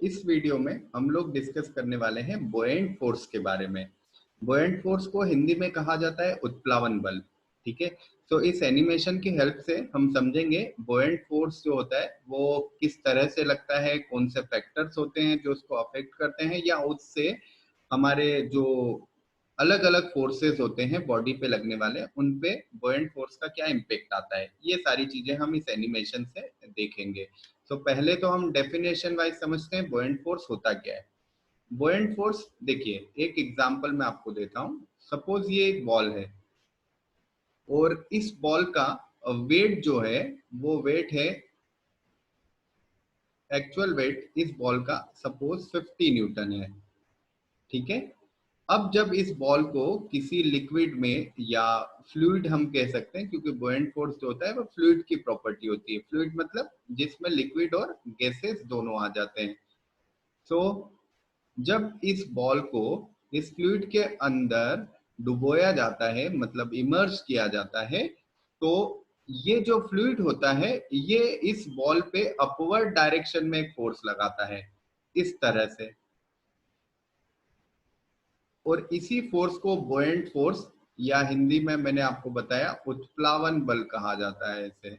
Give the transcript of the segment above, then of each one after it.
इस वीडियो में हम लोग डिस्कस करने वाले हैं बोएंट फोर्स के बारे में। बोएंट फोर्स को हिंदी में कहा जाता है उत्प्लावन बल। ठीक है, तो इस एनिमेशन की हेल्प से हम समझेंगे बोएंट फोर्स जो होता है वो किस तरह से लगता है, कौन से फैक्टर्स होते हैं जो उसको अफेक्ट करते हैं, या उससे हमारे जो अलग अलग फोर्सेस होते हैं बॉडी पे लगने वाले, उन पे बोएंट फोर्स का क्या इम्पेक्ट आता है। ये सारी चीजें हम इस एनिमेशन से देखेंगे। तो पहले तो हम डेफिनेशन वाइज समझते हैं बोएंट फोर्स होता क्या है। बोएंट फोर्स देखिए, एक एग्जांपल मैं आपको देता हूं। सपोज ये एक बॉल है और इस बॉल का वेट जो है वो वेट है, एक्चुअल वेट इस बॉल का सपोज 50 न्यूटन है। ठीक है, अब जब इस बॉल को किसी लिक्विड में, या फ्लूइड हम कह सकते हैं क्योंकि बुओयंट फोर्स जो होता है वो फ्लूइड की प्रॉपर्टी होती है। फ्लूइड मतलब जिसमें लिक्विड और गैसेस दोनों आ जाते हैं। तो जब इस बॉल को इस फ्लूइड के अंदर डुबोया जाता है, मतलब इमर्ज किया जाता है, तो ये जो फ्लूइड होता है ये इस बॉल पे अपवर्ड डायरेक्शन में एक फोर्स लगाता है, इस तरह से। और इसी फोर्स को बुओयंट फोर्स, या हिंदी में मैंने आपको बताया उत्प्लावन बल कहा जाता है इसे।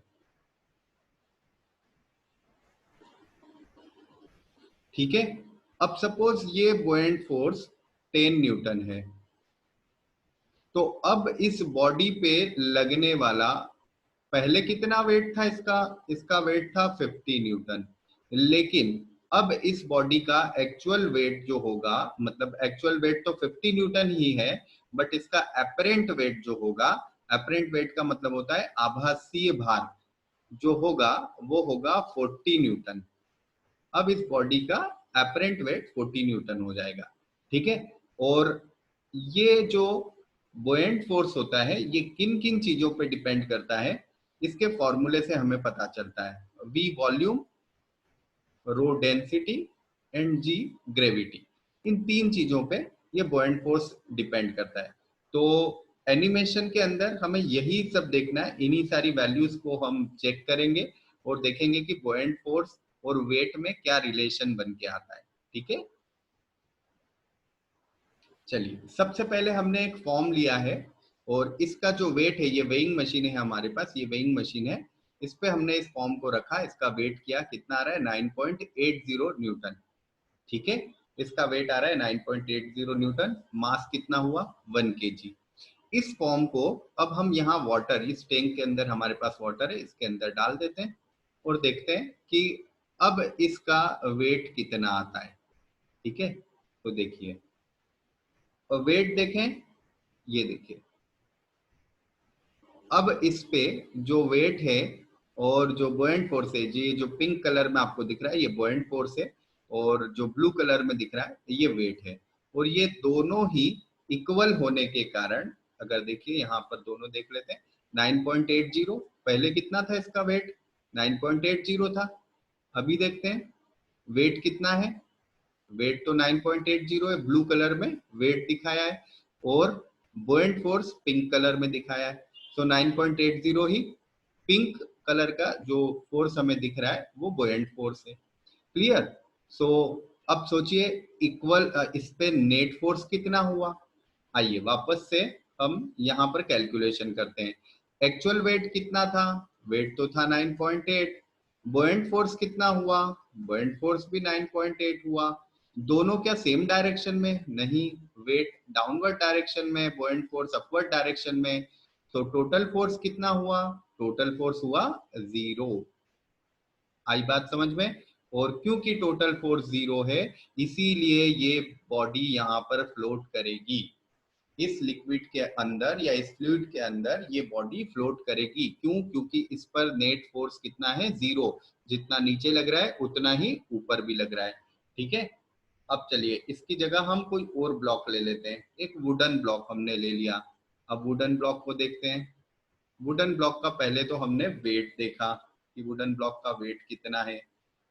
ठीक है, अब सपोज ये बुओयंट फोर्स 10 न्यूटन है, तो अब इस बॉडी पे लगने वाला, पहले कितना वेट था इसका, इसका वेट था 50 न्यूटन। लेकिन अब इस बॉडी का एक्चुअल वेट जो होगा, मतलब एक्चुअल वेट तो 50 न्यूटन ही है, बट इसका एपरेंट वेट जो होगा, एपरेंट वेट का मतलब होता है आभासीय भार, जो होगा वो होगा 40 न्यूटन। अब इस बॉडी का एपरेंट वेट 40 न्यूटन हो जाएगा। ठीक है, और ये जो बुओयंट फोर्स होता है ये किन किन चीजों पे डिपेंड करता है, इसके फॉर्मूले से हमें पता चलता है। V volume, rho density and G gravity. इन तीन चीजों पे ये बुओयंट फोर्स डिपेंड करता है। तो एनिमेशन के अंदर हमें यही सब देखना है, इन्हीं सारी वैल्यूज को हम चेक करेंगे और देखेंगे कि बुओयंट फोर्स और वेट में क्या रिलेशन बन के आता है। ठीक है, चलिए सबसे पहले हमने एक फॉर्म लिया है और इसका जो वेट है, ये वेइंग मशीन है हमारे पास, ये वेइंग मशीन है। इस पे हमने इस फॉर्म को रखा, इसका वेट किया, कितना आ रहा है 9.80 न्यूटन। ठीक है, इसका वेट आ रहा है 9.80 न्यूटन। मास कितना हुआ 1 kg। इस फॉर्म को अब हम यहाँ वाटर, इस टैंक के अंदर हमारे पास वाटर है, इसके अंदर डाल देते हैं और देखते हैं कि अब इसका वेट कितना आता है। ठीक है, तो देखिए, और वेट देखें, ये देखिए, अब इस पे जो वेट है और जो बुओयंट फोर्स है, जी जो पिंक कलर में आपको दिख रहा है ये बुओयंट फोर्स है, और जो ब्लू कलर में दिख रहा है ये वेट है। और ये दोनों ही इक्वल होने के कारण, अगर देखिए यहाँ पर दोनों देख लेते हैं, 9.80, पहले कितना था इसका वेट, 9.80 था। अभी देखते हैं वेट कितना है, वेट तो 9.80 है, ब्लू कलर में वेट दिखाया है, और बुओयंट फोर्स पिंक कलर में दिखाया है। सो 9.80 ही पिंक कलर का जो फोर्स हमें दिख रहा है वो बुओयंट फोर्स है। क्लियर। सो अब सोचिए इक्वल, इस पे नेट फोर्स कितना हुआ। आइए वापस से हम यहाँ पर कैलकुलेशन करते हैं। एक्चुअल वेट कितना था, वेट तो था 9.8। बुओयंट फोर्स कितना हुआ, बुओयंट फोर्स भी 9.8 हुआ। दोनों क्या सेम डायरेक्शन में, नहीं, वेट डाउनवर्ड डायरेक्शन में, बुओयंट फोर्स अपवर्ड डायरेक्शन में। तो टोटल फोर्स कितना हुआ, टोटल फोर्स हुआ 0। आई बात समझ में। और क्योंकि टोटल फोर्स 0 है, इसीलिए ये बॉडी यहाँ पर फ्लोट करेगी, इस लिक्विड के अंदर या इस फ्लूइड के अंदर ये बॉडी फ्लोट करेगी। क्यों, क्योंकि इस पर नेट फोर्स कितना है 0। जितना नीचे लग रहा है उतना ही ऊपर भी लग रहा है। ठीक है, अब चलिए इसकी जगह हम कोई और ब्लॉक ले लेते हैं। एक वुडन ब्लॉक हमने ले लिया। अब वुडन ब्लॉक को देखते हैं। वुडन ब्लॉक का पहले तो हमने वेट देखा कि वुडन ब्लॉक का वेट कितना है।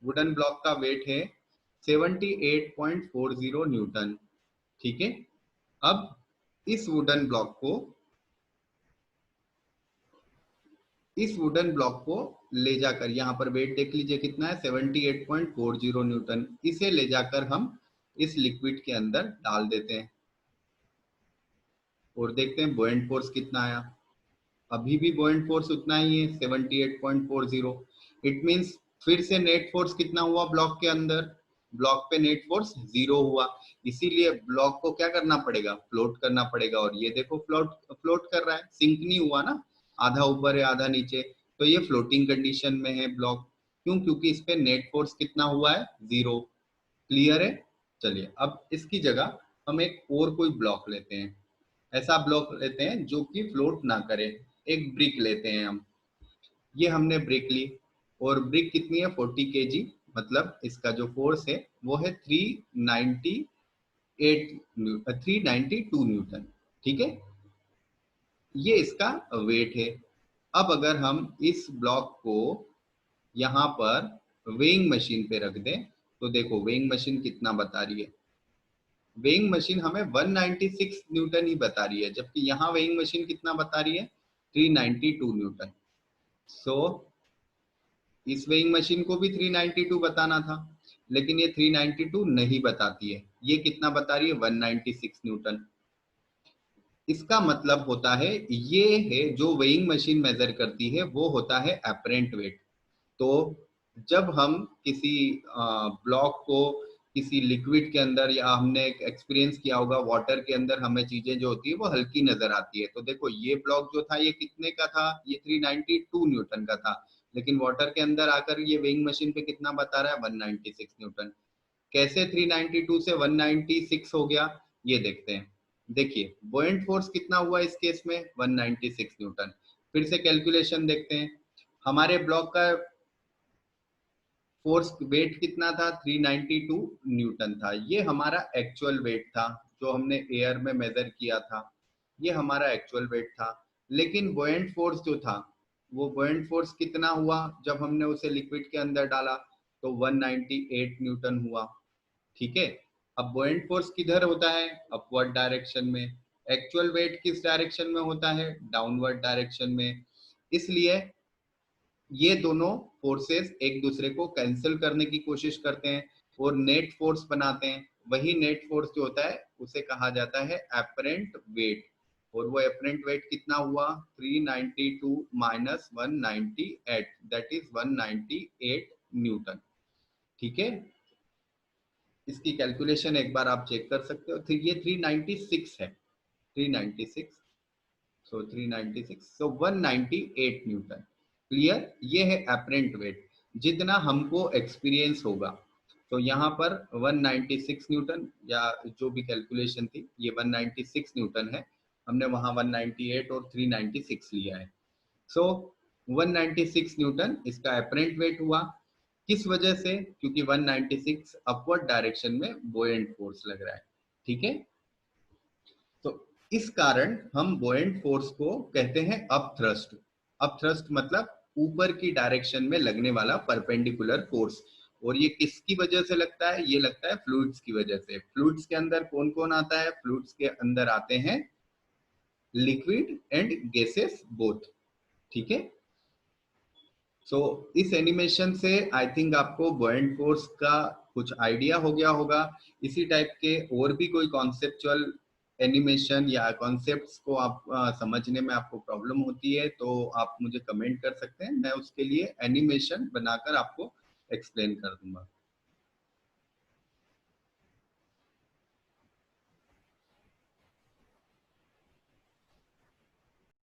वुडन ब्लॉक का वेट है 78.40 न्यूटन। ठीक है, अब इस वुडन ब्लॉक को इस वुडन ब्लॉक को ले जाकर, यहाँ पर वेट देख लीजिए कितना है 78.40 न्यूटन, इसे ले जाकर हम इस लिक्विड के अंदर डाल देते हैं और देखते हैं बॉयंट फोर्स कितना आया। अभी भी बॉयंट फोर्स उतना ही है 78.40। इट मींस फिर से नेट फोर्स कितना हुआ ब्लॉक के अंदर, ब्लॉक पे नेट फोर्स 0 हुआ। इसीलिए ब्लॉक को क्या करना पड़ेगा, फ्लोट करना पड़ेगा। और ये देखो फ्लोट फ्लोट कर रहा है, सिंक नहीं हुआ ना, आधा ऊपर है आधा नीचे, तो ये फ्लोटिंग कंडीशन में है ब्लॉक। क्यों? क्योंकि इस पे नेट फोर्स कितना हुआ है 0। क्लियर है? चलिए अब इसकी जगह हम एक और कोई ब्लॉक लेते हैं, ऐसा ब्लॉक लेते हैं जो कि फ्लोट ना करे। एक ब्रिक लेते हैं हम, ये हमने ब्रिक ली और ब्रिक कितनी है 40 केजी, मतलब इसका जो फोर्स है वो है 392 न्यूटन। ठीक है, ये इसका वेट है। अब अगर हम इस ब्लॉक को यहाँ पर वेइंग मशीन पे रख दें तो देखो वेइंग मशीन कितना बता रही है। वेइंग मशीन हमें 196 न्यूटन ही बता रही है, जबकि यहाँ वेइंग मशीन कितना बता रही है 392 न्यूटन। सो इस वेइंग मशीन को भी 392 बताना था, लेकिन ये 392 नहीं बताती है, ये कितना बता रही है 196 न्यूटन। इसका मतलब होता है ये है जो वेइंग मशीन मेजर करती है वो होता है एपरेंट वेट। तो जब हम किसी ब्लॉक को किसी लिक्विड के अंदर, या हमने एक एक्सपीरियंस किया होगा वाटर के अंदर, हमें चीजें जो होती है वो हल्की नजर आती है। तो देखो ये ब्लॉक जो था ये कितने का था, ये 392 न्यूटन का था, लेकिन वाटर के अंदर आकर ये वेइंग मशीन पे कितना बता रहा है 196 न्यूटन। कैसे 392 से 196 हो गया ये देखते हैं। देखिए बॉयंट फोर्स कितना हुआ इस केस में 196 न्यूटन। फिर से कैलकुलेशन देखते हैं, हमारे ब्लॉक का फोर्स वेट कितना था 392 न्यूटन था, ये हमारा एक्चुअल वेट था जो हमने एयर में मेजर किया था, ये हमारा एक्चुअल वेट था। लेकिन बॉयंट फोर्स जो था वो बॉयंट फोर्स कितना हुआ जब हमने उसे लिक्विड के अंदर डाला, तो 198 न्यूटन हुआ। ठीक है, अब बॉयंट फोर्स किधर होता है अपवर्ड डायरेक्शन में, एक्चुअल वेट किस डायरेक्शन में होता है डाउनवर्ड डायरेक्शन में। इसलिए ये दोनों फोर्सेस एक दूसरे को कैंसिल करने की कोशिश करते हैं और नेट फोर्स बनाते हैं। वही नेट फोर्स जो होता है उसे कहा जाता है एपरेंट वेट। और वो एपरेंट वेट कितना हुआ 392 माइनस 198, दैट इज 198 न्यूटन। ठीक है, इसकी कैलकुलेशन एक बार आप चेक कर सकते हो। ये 396 है, 396, सो 396, सो 198 न्यूटन। क्लियर? ये है एपरेंट वेट जितना हमको एक्सपीरियंस होगा। तो यहाँ पर 196 न्यूटन, या जो भी कैलकुलेशन थी ये 196 न्यूटन है, हमने वहां 198 और 396 लिया है। सो 196 न्यूटन इसका एपरेंट वेट हुआ। किस वजह से? क्योंकि 196 अपवर्ड डायरेक्शन में बोयेंट फोर्स लग रहा है। ठीक है, तो इस कारण हम बोयेंट फोर्स को कहते हैं अप थ्रस्ट। अप थ्रस्ट मतलब ऊपर की डायरेक्शन में लगने वाला परपेंडिकुलर फोर्स। और ये किसकी वजह से लगता है? ये लगता है फ्लूइड्स की वजह से। फ्लूइड्स के अंदर कौन कौन आता है? फ्लूइड्स के अंदर आते हैं लिक्विड एंड गैसेस बोथ। ठीक है, सो इस एनिमेशन से आई थिंक आपको बॉयंट फोर्स का कुछ आइडिया हो गया होगा। इसी टाइप के और भी कोई कॉन्सेप्चुअल एनिमेशन या कॉन्सेप्ट्स को आप समझने में आपको प्रॉब्लम होती है तो आप मुझे कमेंट कर सकते हैं, मैं उसके लिए एनिमेशन बनाकर आपको एक्सप्लेन कर दूंगा।